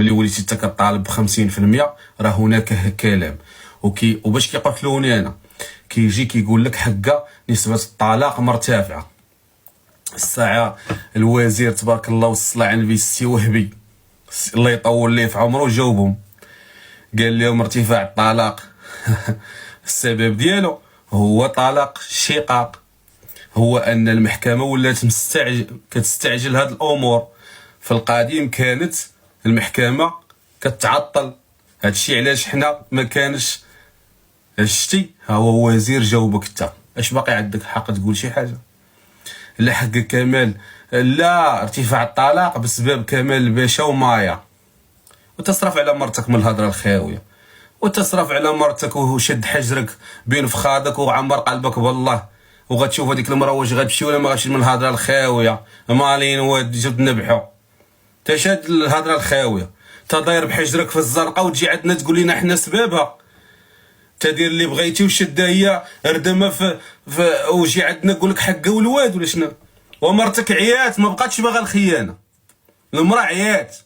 ملي وليتي انت كطالب ب50% راه هناك كلام. وباش كيقتلوني انا كيجي كيقول لك حقا نسبة الطلاق مرتفعة. الساعة الوزير تبارك الله والصلاة على النبي السي وهبي الله يطول ليه في عمره جاوبهم قال لهم ارتفاع الطلاق السبب ديالو هو طلاق الشقاق، هو ان المحكمة ولات كتستعجل هاد الامور. في القديم كانت المحكمة كتعطل، هادشي علاش حنا ما كانش. شتي ها هو وزير جاوبك انت، اش باقي عندك حق تقول شي حاجه؟ لا حق كمال، لا ارتفاع الطلاق بسبب كمال الباشا ومايا، وتصرف على مرتك من الهضره الخاويه، وتصرف على مرتك وشد حجرك بين فخادك وعمر قلبك بالله، وغتشوف هذيك المراه واش غتمشي ولا ما غتمشي من الهضره الخاويه. مالين واد جد نبحو تشاد الهضره الخاويه، تداير بحجرك في الزرقاء وتجي عندنا تقول لنا حنا سبابها. تدير اللي بغيتي وشده هي ردمه في وجي عندنا نقول لك حقه والواد ولا شنو. ومرتك عيات ما بقاتش باغا الخيانه، المراه عيات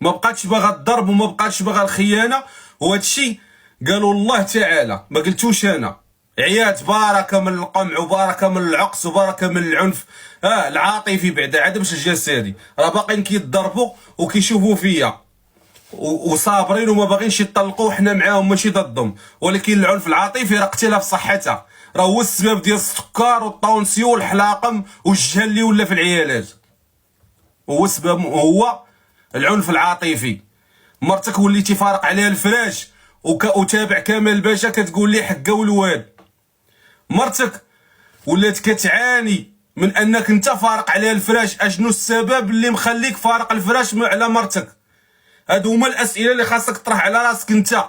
ما بقاتش باغا الضرب وما بقاتش باغا الخيانه. وهذا الشيء قالوا الله تعالى ما قلتوش انا. عيات باركه من القمع وباركه من العقص وباركه من العنف العاطفي بعدا عاد باش الجسدي، راه باقيين كيتضربوا وكيشوفوا فيا وصابرين وما باغينش يطلقوا، حنا معاهم ماشي ضدهم، ولكن العنف العاطفي راه قتلها في صحتها، راه هو السبب ديال السكر والطونسيو والحلاقم والجهل اللي ولا في العيالات، هو السبب هو العنف العاطفي. مرتك وليتي فارق عليها الفراش وتابع كامل الباشا كتقول لي حقه والواد. مرتك ولات كتعاني من انك انت فارق عليها الفراش، اشنو السبب اللي مخليك فارق الفراش على مرتك؟ هادو هما الاسئله اللي خاصك تطرح على راسك انت.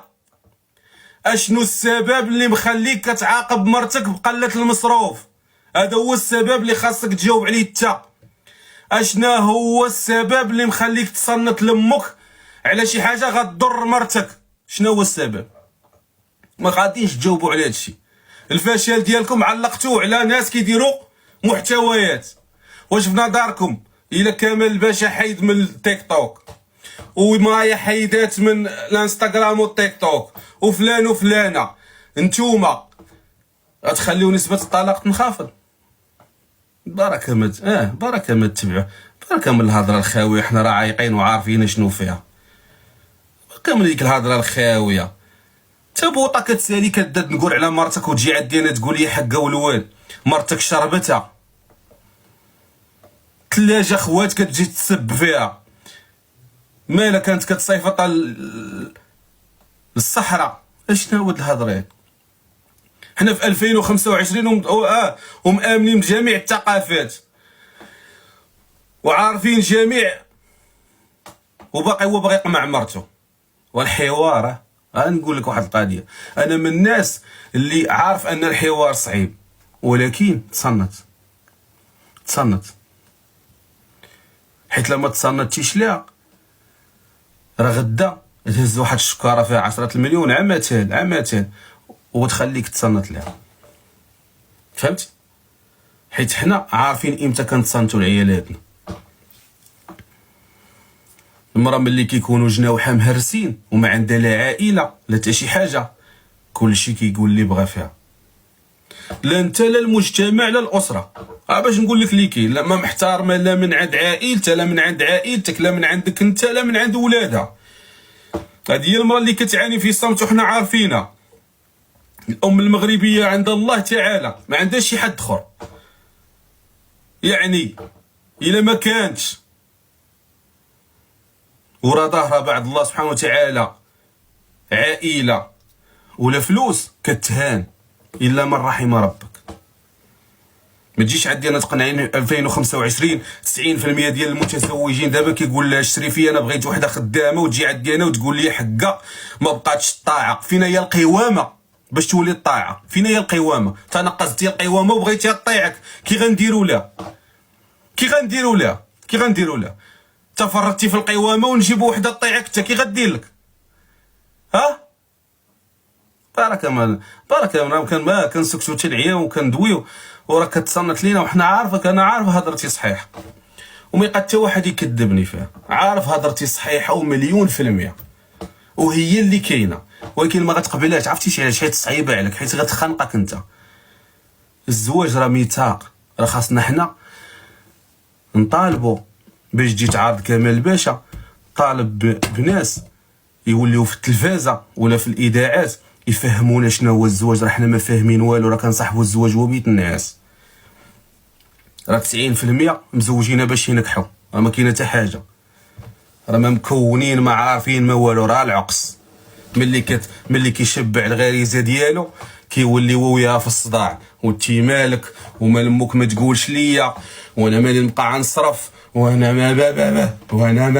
اشنو السبب اللي مخليك كتعاقب مرتك بقله المصروف؟ هذا هو السبب اللي خاصك تجاوب عليه انت. اشنا هو السبب اللي مخليك تصنت لامك على شي حاجه غتضر مرتك؟ شنو هو السبب؟ ما غاديش تجاوبوا على هادشي. الفشل ديالكم علقتوه على ناس كيديروا محتويات. واش في نظركم الا كامل الباشا حيد من التيك توك ومايا حيدات من الانستغرام والتيك توك وفلان وفلانه، نتوما غتخليو نسبه الطلاق تنخفض؟ بركه بركه ما تتبعوا، بركه من الهضره الخاويه. حنا راه عايقين وعارفين شنو فيها. بركه من ديك الهضره الخاويه. تبوطه كتسالي كداد نقول على مرتك وتجي عندي انا تقول لي حقه والواد. مرتك شربتها ثلاجه خوات كتجي تسب فيها، مالا كانت كتصيفط للصحراء. اشنو هاد الهضره؟ حنا في 2025 ومآمنين بجميع الثقافات وعارفين جميع، وباقي هو باغي يقمع مرته. والحوار نقول لك واحد القضيه، انا من الناس اللي عارف ان الحوار صعيب، ولكن تصنت حيت لما تصنتيش ليها راه غدا تهز واحد الشكاره فيها 10 المليون عامتين وتخليك تصنت لها. فهمت؟ حيت حنا عارفين امتى كنتصنتوا لعيالاتنا. المراه ملي كيكونوا جناوحها مهرسين وما عندها لا عائله لا حتى شي حاجه، كلشي كيقول اللي بغا فيها، لا انت لا المجتمع لا الاسره. باش نقول لك اللي كاين، لا ما محترمه لا من عند عائلتها لا من عند عائلتك لا من عندك انت لا من عند ولادها. هذه هي المراه اللي كتعاني في الصمت وحنا عارفينها. الام المغربيه عند الله تعالى ما عندهاش شي حد اخر، يعني الا ما كانتش ورا ظهرها بعد الله سبحانه وتعالى عائله ولا فلوس كتهان الا من رحم ربك. ما تجيش عندي انا تقنعيني 2025 90% ديال المتزوجين دابا كيقول لها اشري فيا انا بغيت وحده خدامه، وتجي عندي انا وتقول لي حقا ما بقاتش الطاعه. فين هي القوامه باش تولي الطاعه؟ فين هي القوامه؟ تنقصتي القوامه وبغيتيها تطيعك، كي غنديروا لها تفرطتي في القوامه ونجيبوا وحده تطيعك انت، كي غدير لك؟ بركه ما كنسكتوا حتى العيا وكندويو وراك كتصنت لينا، وحنا عارفك، انا عارف هضرتي صحيح، وما يبقى حتى واحد يكذبني فيها. عارف هضرتي صحيحه ومليون في المية وهي اللي كاينه، ولكن ما غتقبلهاش. عرفتي علاش؟ حيت صعيبه عليك، حيت غتخنقك انت. الزواج راه ميثاق، راه خاصنا حنا نطالبوا باش تجي تعارض كمال باشا. طالب بناس يوليو في التلفازه ولا في الاذاعات يفهمونا شنو هو الزواج. راه حنا ما فاهمين والو، راه كنصاحبوا الزواج هو بيت الناس. راه 90% مزوجين باش ينكحوا، راه ما كاينه حتى حاجه. راه ما مكونين، ما عارفين، ما والو، راه العقص. ملي كيشبع الغريزه ديالو كيولي وياها في الصداع. وانتي مالك ومال امك ما تقولش ليا، وانا مالي نبقى غنصرف، وانا ما وانا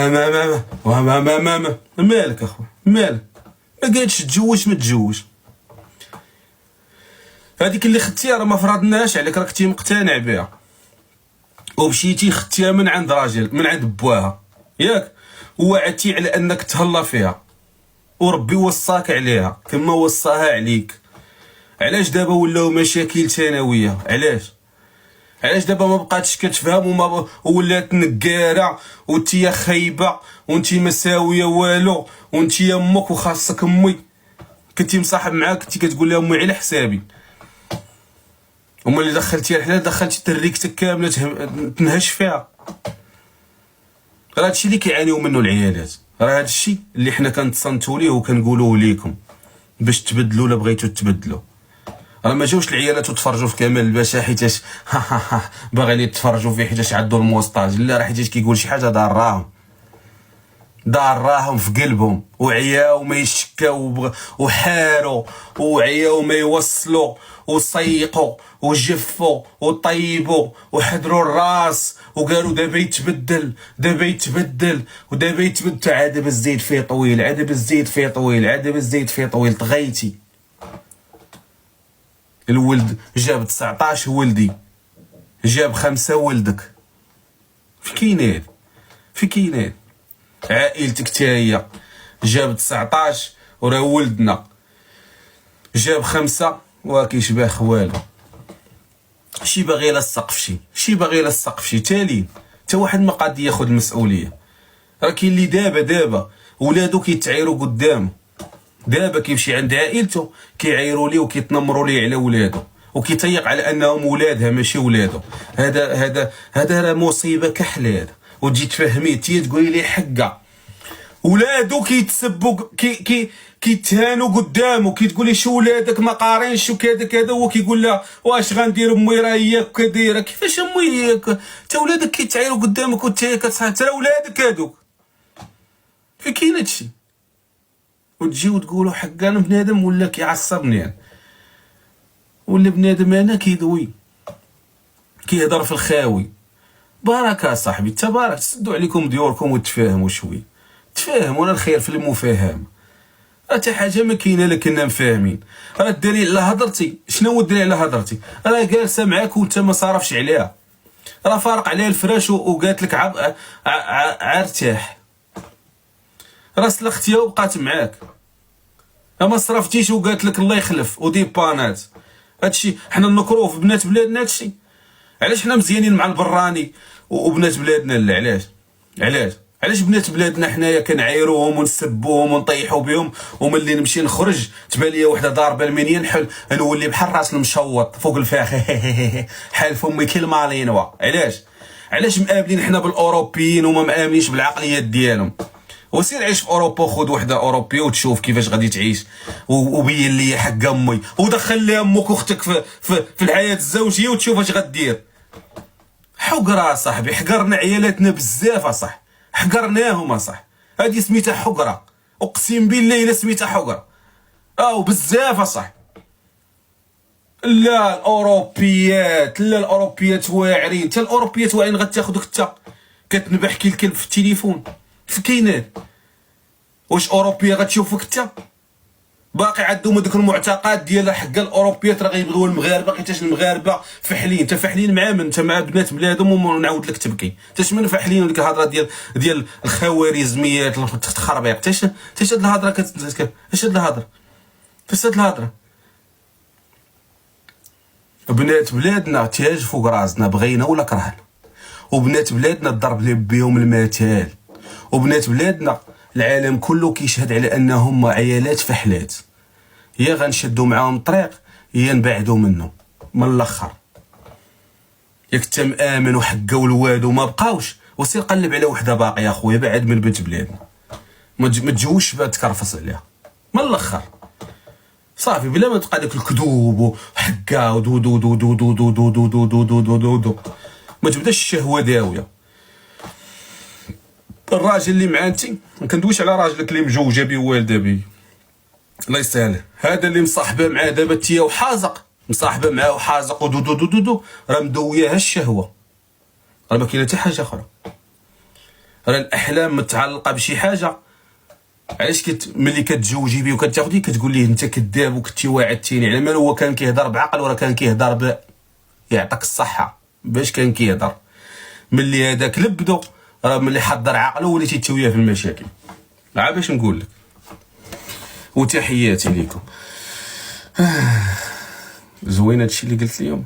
ما مالك اخويا مالك؟ ما قالتش تجوج ما تجوج. هذيك اللي خدتيها راه ما فرضناش عليك، راك كنتي مقتنع بها ومشيتي خدتيها من عند راجل، من عند بواها ياك، ووعدتي على انك تهلا فيها وربي وصاك عليها كما وصاها عليك. علاش دابا ولاو مشاكل ثانويه؟ علاش دابا ما بقاتش كتفهم وما ولات نقاره وانتي خايبه وانتي ما ساويه والو وانتي امك وخاصك امي؟ كنتي مصاحب معاك كنتي كتقول لها امي على حسابي، هما اللي دخلتيها الحلال دخلتي تريكتك كامله تنهش فيها. راه هادشي اللي كيعانيو منه العيالات، راه هادشي اللي حنا كنتصنتوا ليه وكنقولوه ليكم باش تبدلوا لا بغيتو تبدلوا. راه ما جاوش العيالات وتفرجوا في كمال الباشا حيتاش باغي لي تفرجوا فيه حيتاش عندو الموسطاج، لا راه حيتاش كيقول شي حاجه دار في قلبهم وعياو ما يشكاو وحاروا وعياو ما يوصلوا وصيقوا وجفوا وطيبوا وحضروا الراس وقالوا دابا يتبدل ودابا يتبدل. عاد دابا الزيت فيه طويل، طغيتي. الولد جاب 19 ولدي جاب 5 ولدك. في كاين عائلتك تا هي جاب 19 وراه ولدنا جاب 5 وكيشبه والو. شي باغي لا السقف شي تالي تا واحد ما قاد ياخذ المسؤوليه. راه كاين اللي دابا ولادو كيتعايروا قدامه، دابا كيمشي عند عائلته كيعايروا ليه وكيتنمروا ليه على ولادو وكيتيق على انهم ولادها ماشي ولادو. هذا راه مصيبه كحل هذا. وتجي تفهميه تي تقولي لي حقه ولادو كيتسبوا كيتهانوا قدامه، كتقولي شو ولادك ما قارينش وكذا هو كيقول لها واش غندير امي راه هي هكا دايره. كيفاش امي تا ولادك كيتعايروا قدامك وانت كتصحى ترى ولادك هادوك؟ في كاين هادشي وتجيو تقولوا حق انا بنادم ولا كيعصبني انا ولا بنادم انا كيدوي كيهضر في الخاوي. بارك صاحبي تبارك، تسدوا عليكم ديوركم وتفاهموا شويه، تفاهموا. الخير في المفاهمه، حتى حاجه ما كاينه الا كنا مفاهمين. راه الدليل على هضرتي، شنو هو الدليل على هضرتي؟ راه جالسه معاك وانت ما صارفش عليها، راه فارق عليها الفراش وقالت لك ارتاح، راه سلختيها وبقات معاك، ما صرفتيش وقالت لك الله يخلف ودي بانات. هادشي حنا نكروه في بنات بلادنا. هادشي علاش حنا مزيانين مع البراني وبنات بلادنا لا؟ علاش بنات بلادنا حنايا كنعايروهم ونسبوهم ونطيحوا بهم، وملي نمشي نخرج تبان لي وحده ضاربه المنيه نحل نولي بحال راس المشوط فوق الفاخ حال فمي كالمالينوا. علاش مقابلين حنا بالاوروبيين وما مآمنينش بالعقليات ديالهم؟ وسير عيش في اوروبا، خذ وحده اوروبيه وتشوف كيفاش غادي تعيش وبين لي حق امي ودخل لي امك واختك في الحياه الزوجيه وتشوف اش غدير. حقره صاحبي، حقرنا عيالاتنا بزاف اصاح، حقرناهم اصاح. هذه سميتها حقره، اقسم بالله الا سميتها حقره بزاف اصاح. لا الاوروبيات واعرين، حتى الاوروبيات واعرين غتاخذك حتى كتنبح كي الكلب في التليفون. في كاينات واش اوروبيه غتشوفك حتى باقي عندهم هذوك المعتقد ديال حق الاوروبيات راه غيبغيو المغاربه حيتاش المغاربه فحلين. انت فحلين مع من؟ انت مع بنات بلادهم ونعاود لك تبكي. انت من فحلين ديك الهضره ديال الخوارزميات الخربيق. اش هاد الهضره اش هاد الهضره بنات بلادنا تاج فوق راسنا بغينا ولا كرهنا، وبنات بلادنا ضرب بهم المثال، وبنات بلادنا العالم كله كيشهد على انهم عيالات فحلات. يا غنشدوا معاهم الطريق يا نبعدوا منه من الاخر. ياك انت مآمن وحقه والواد وما بقاوش وسير قلب على وحده باقيه اخويا بعد من بنت بلادنا، ما تجوش بها تكرفص عليها من الاخر صافي، بلا ما تبقى داك الكذوب وحكا ودو دو دو دو دو دو دو دو دو دو دو دو دو دو ما تبداش الشهوه داويه. الراجل اللي مع انت ما كندويش على راجلك اللي مجوجه بيه والده بيه الله يسهل، هذا اللي مصاحبه معاه دابا تيا وحازق، مصاحبه معاه وحازق ودو دو دو دو دو راه مدوياها الشهوه، راه ما كاينه حتى حاجه اخرى، راه الاحلام متعلقه بشي حاجه. علاش ملي كتزوجي بيه وكتاخديه كتقول ليه انت كذاب وكنتي واعدتيني على مال هو كان كيهضر بعقل وراه كان كيهضر يعطيك الصحه باش كان كيهضر. ملي هذاك لبدو راه ملي حضر عقله وليتي تسويه في المشاكل. عا باش نقول لك. وتحياتي ليكم. زوين هادشي اللي قلت اليوم.